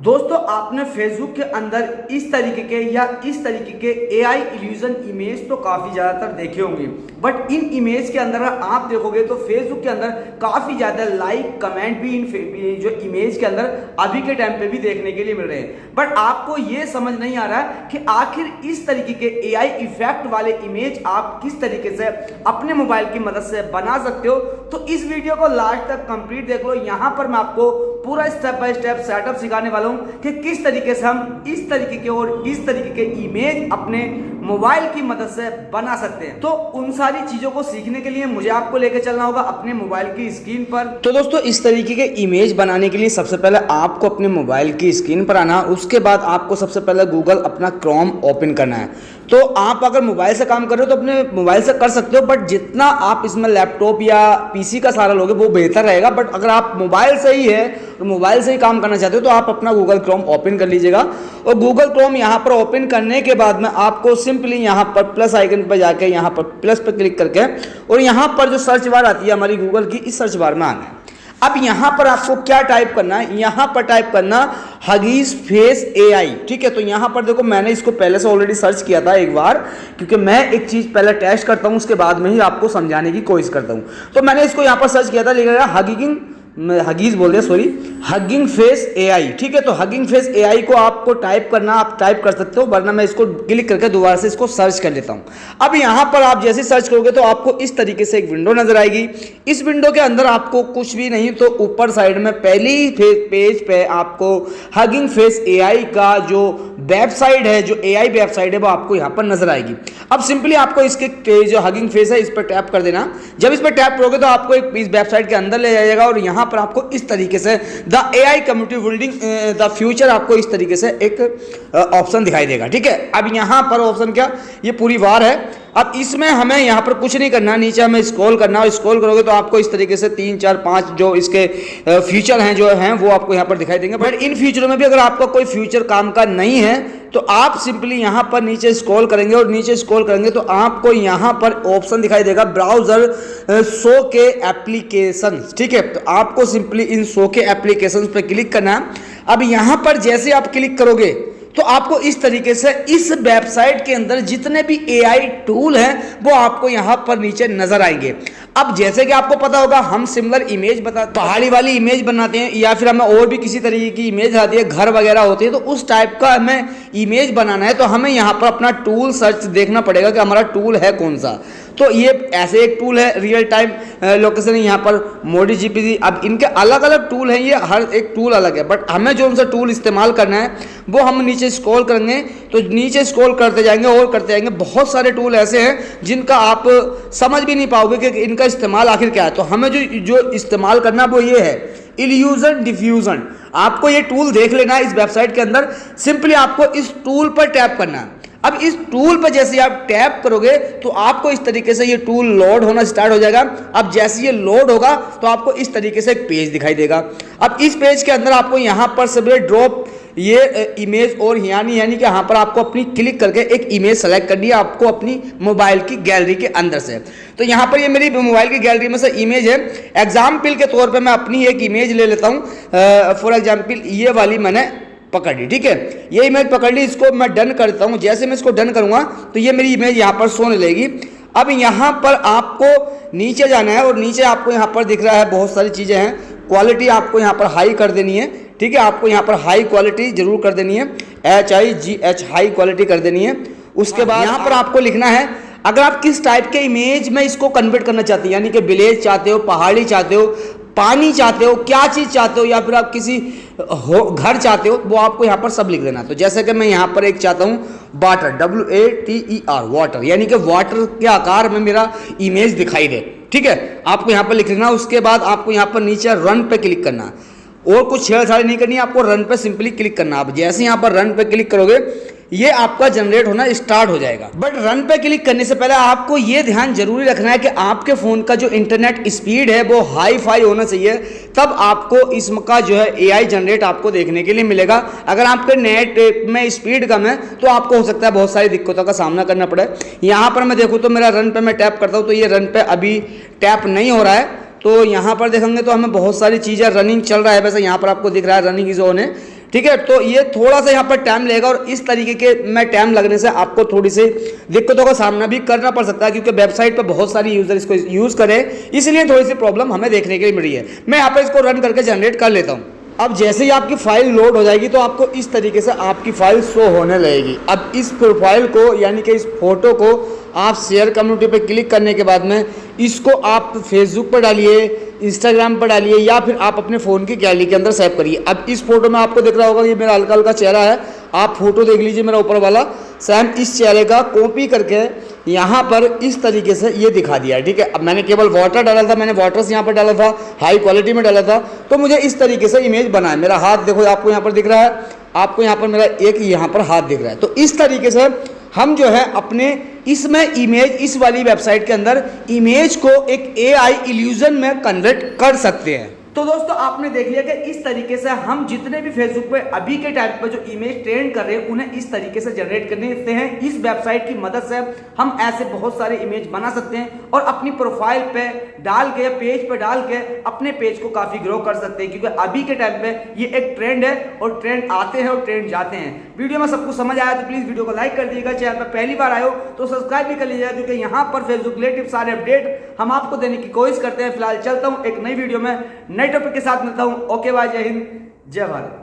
दोस्तों आपने फेसबुक के अंदर इस तरीके के या इस तरीके के एआई इल्यूजन इमेज तो काफ़ी ज़्यादातर देखे होंगे, बट इन इमेज के अंदर आप देखोगे तो फेसबुक के अंदर काफ़ी ज़्यादा लाइक कमेंट भी इन जो इमेज के अंदर अभी के टाइम पे भी देखने के लिए मिल रहे हैं। बट आपको ये समझ नहीं आ रहा है कि आखिर इस तरीके के एआई इफेक्ट वाले इमेज आप किस तरीके से अपने मोबाइल की मदद से बना सकते हो। तो इस वीडियो को लास्ट तक कंप्लीट देख लो। यहाँ पर मैं आपको पूरा स्टेप बाय स्टेप सेटअप सिखाने वाला हूँ कि किस तरीके से हम इस तरीके के और इस तरीके के इमेज अपने मोबाइल की मदद से बना सकते हैं। तो उन सारी चीजों को सीखने के लिए मुझे आपको लेकर चलना होगा अपने मोबाइल की स्क्रीन पर। तो दोस्तों इस तरीके के इमेज बनाने के लिए सबसे पहले आपको अपने मोबाइल की स्क्रीन पर आना, उसके बाद आपको सबसे पहले गूगल अपना क्रोम ओपन करना है। तो आप अगर मोबाइल से काम कर रहे हो तो अपने मोबाइल से कर सकते हो, बट जितना आप इसमें लैपटॉप या पीसी का सहारा लोगे वो बेहतर रहेगा। बट अगर आप मोबाइल से ही है तो मोबाइल से ही काम करना चाहते हो तो आप अपना गूगल क्रोम ओपन कर लीजिएगा। और गूगल क्रोम यहाँ पर ओपन करने के बाद में आपको सिंपली यहाँ पर प्लस आइकन पर जाके यहाँ पर प्लस पर क्लिक करके और यहाँ पर जो सर्च बार आती है हमारी गूगल की, इस सर्च बार में आना है। अब यहाँ पर आपको क्या टाइप करना है, यहाँ पर टाइप करना हगीज फेस एआई। ठीक है, तो यहाँ पर देखो मैंने इसको पहले से ऑलरेडी सर्च किया था एक बार, क्योंकि मैं एक चीज पहले टेस्ट करता हूँ उसके बाद में ही आपको समझाने की कोशिश करता हूँ। तो मैंने इसको यहाँ पर सर्च किया था, लिखा हगीज बोल दिया, सॉरी, हगिंग फेस एआई। ठीक है, तो हगिंग फेस एआई को आपको टाइप करना, आप टाइप कर सकते हो, वरना मैं इसको क्लिक करके दोबारा से इसको सर्च कर लेता हूं। अब यहां पर आप जैसे सर्च करोगे तो आपको इस तरीके से एक विंडो नजर आएगी। इस विंडो के अंदर आपको कुछ भी नहीं तो ऊपर साइड में पहली पेज पे आपको हगिंग फेस एआई का जो वेबसाइट है, जो एआई वेबसाइट है, वो आपको यहाँ पर नजर आएगी। अब सिंपली आपको इसके जो हगिंग फेस है इस पर टैप कर देना। जब इस पर टैप करोगे तो आपको एक इस वेबसाइट के अंदर ले जाएगा और यहाँ पर आपको इस तरीके से the AI community building the future, आपको इस तरीके से एक ऑप्शन दिखाई देगा। ठीक है, अब यहाँ पर ऑप्शन क्या, ये पूरी वार है। अब इसमें हमें यहाँ पर कुछ नहीं करना, नीचे हमें स्क्रॉल करना है। स्क्रॉल करोगे तो आपको इस तरीके से 3 4 5 जो इसके फ्यूचर हैं जो हैं वो आपको यहाँ पर दिखाई देंगे। बट इन फ्यूचरों में भी अगर आपका कोई फ्यूचर काम का नहीं है तो आप सिंपली यहाँ पर नीचे स्क्रॉल करेंगे और नीचे स्क्रॉल करेंगे तो आपको यहाँ पर ऑप्शन दिखाई देगा ब्राउजर शो के एप्लीकेशन। ठीक है, तो आपको सिंपली इन शो के एप्लीकेशन पर क्लिक करना है। अब यहाँ पर जैसे आप क्लिक करोगे तो आपको इस तरीके से इस वेबसाइट के अंदर जितने भी एआई टूल हैं वो आपको यहाँ पर नीचे नजर आएंगे। अब जैसे कि आपको पता होगा हम सिमिलर इमेज पहाड़ी वाली इमेज बनाते हैं या फिर हमें और भी किसी तरीके की इमेज आती है, घर वगैरह होती है, तो उस टाइप का हमें इमेज बनाना है तो हमें यहाँ पर अपना टूल सर्च देखना पड़ेगा कि हमारा टूल है कौन सा। तो ये ऐसे एक टूल है रियल टाइम लोकेशन, यहाँ पर मोडी जीपीटी। अब इनके अलग अलग टूल हैं, ये हर एक टूल अलग है, बट हमें जो उनसे टूल इस्तेमाल करना है वो हम नीचे स्क्रॉल करेंगे तो नीचे स्क्रॉल करते जाएंगे और करते जाएंगे। बहुत सारे टूल ऐसे हैं जिनका आप समझ भी नहीं पाओगे कि इनका इस्तेमाल आखिर क्या है। तो हमें जो इस्तेमाल करना वो ये है इल्यूजन डिफ्यूजन। आपको ये टूल देख लेना है इस वेबसाइट के अंदर। सिंपली आपको इस टूल पर टैप करना है। अब इस टूल पर जैसे आप टैप करोगे तो आपको इस तरीके से ये टूल लोड होना स्टार्ट हो जाएगा। अब जैसे ये लोड होगा तो आपको इस तरीके से एक पेज दिखाई देगा। अब इस पेज के अंदर आपको यहाँ पर सबसे ड्रॉप ये इमेज और यानी कि यहाँ पर आपको अपनी क्लिक करके एक इमेज सेलेक्ट करनी है आपको अपनी मोबाइल की गैलरी के अंदर से। तो यहाँ पर ये मेरी मोबाइल की गैलरी में से इमेज है। एग्जाम्पल के तौर पे मैं अपनी एक इमेज ले लेता हूँ। फॉर एग्जाम्पल ये वाली मैंने पकड़ ली। ठीक है, ये इमेज पकड़ ली, इसको मैं डन करता हूँ। जैसे मैं इसको डन करूँगा तो ये मेरी इमेज यहाँ पर सोने लगेगी। अब यहाँ पर आपको नीचे जाना है और नीचे आपको यहाँ पर दिख रहा है बहुत सारी चीज़ें हैं। क्वालिटी आपको यहाँ पर हाई कर देनी है। ठीक है, आपको यहाँ पर हाई क्वालिटी जरूर कर देनी है, HIGH हाई क्वालिटी कर देनी है। उसके बाद यहाँ पर आपको लिखना है अगर आप किस टाइप के इमेज में इसको कन्वर्ट करना चाहते हैं, यानी कि विलेज चाहते हो, पहाड़ी चाहते हो, पानी चाहते हो, क्या चीज़ चाहते हो, या फिर आप किसी घर चाहते हो, वो आपको यहाँ पर सब लिख देना। तो जैसे कि मैं यहाँ पर एक चाहता हूँ वाटर, WATER वाटर, यानी कि वाटर के आकार में मेरा इमेज दिखाई दे। ठीक है, आपको यहाँ पर लिख लेना। उसके बाद आपको यहाँ पर नीचे रन पे क्लिक करना और कुछ छेड़छाड़ नहीं करनी है, आपको रन पे सिंपली क्लिक करना। आप जैसे यहाँ पर रन पे क्लिक करोगे ये आपका जनरेट होना स्टार्ट हो जाएगा। बट रन पे क्लिक करने से पहले आपको ये ध्यान जरूरी रखना है कि आपके फोन का जो इंटरनेट स्पीड है वो हाई फाई होना चाहिए, तब आपको इसका जो है एआई जनरेट आपको देखने के लिए मिलेगा। अगर आपके नेट में स्पीड कम है तो आपको हो सकता है बहुत सारी दिक्कतों का सामना करना पड़े। यहाँ पर मैं देखूँ तो मेरा रन पे मैं टैप करता हूँ तो ये रन पे अभी टैप नहीं हो रहा है। तो यहाँ पर देखेंगे तो हमें बहुत सारी चीज़ें रनिंग चल रहा है, वैसे यहाँ पर आपको दिख रहा है रनिंग इज ऑन है। ठीक है। तो ये थोड़ा सा यहाँ पर टाइम लगेगा और इस तरीके के में टाइम लगने से आपको थोड़ी सी दिक्कतों का सामना भी करना पड़ सकता है, क्योंकि वेबसाइट पर बहुत सारी यूजर इसको यूज करें, इसलिए थोड़ी सी प्रॉब्लम हमें देखने के लिए मिल रही है। मैं यहाँ पर इसको रन करके जनरेट कर लेता हूँ। अब जैसे ही आपकी फाइल लोड हो जाएगी तो आपको इस तरीके से आपकी फाइल शो होने लगेगी। अब इस प्रोफाइल को यानी कि इस फोटो को आप शेयर कम्युनिटी पे क्लिक करने के बाद में इसको आप फेसबुक पर डालिए, इंस्टाग्राम पर डालिए, या फिर आप अपने फ़ोन की गैलरी के अंदर सेव करिए। अब इस फोटो में आपको दिख रहा होगा ये मेरा हल्का हल्का चेहरा है, आप फोटो देख लीजिए मेरा ऊपर वाला, सेम इस चेहरे का कॉपी करके यहाँ पर इस तरीके से ये दिखा दिया है। ठीक है। अब मैंने केवल वाटर डाला था, मैंने वाटर्स यहाँ पर डाला था, हाई क्वालिटी में डाला था, तो मुझे इस तरीके से इमेज बना है। मेरा हाथ देखो आपको यहाँ पर दिख रहा है, आपको यहाँ पर मेरा एक यहाँ पर हाथ दिख रहा है। तो इस तरीके से हम जो है अपने इसमें इमेज, इस वाली वेबसाइट के अंदर इमेज को एक AI इल्यूजन में कन्वर्ट कर सकते हैं। तो दोस्तों आपने देख लिया कि इस तरीके से हम जितने भी फेसबुक पे अभी के टाइम पे जो इमेज ट्रेंड कर रहे हैं उन्हें इस तरीके से जनरेट करने देते हैं। इस वेबसाइट की मदद से हम ऐसे बहुत सारे इमेज बना सकते हैं और अपनी प्रोफाइल पे डाल के, पेज पे डाल के अपने पेज को काफी ग्रो कर सकते हैं, क्योंकि अभी के टाइम पे ये एक ट्रेंड है और ट्रेंड आते हैं और ट्रेंड जाते हैं। वीडियो में सब कुछ समझ आया तो प्लीज वीडियो को लाइक कर दीजिएगा, चैनल पर पहली बार आए हो तो सब्सक्राइब भी कर लीजिएगा, क्योंकि यहाँ पर फेसबुक रिलेटेड सारे अपडेट हम आपको देने की कोशिश करते हैं। फिलहाल चलता हूँ एक नई वीडियो में नए टॉपिक के साथ मिलता हूँ। ओके बाय, जय हिंद, जय भारत।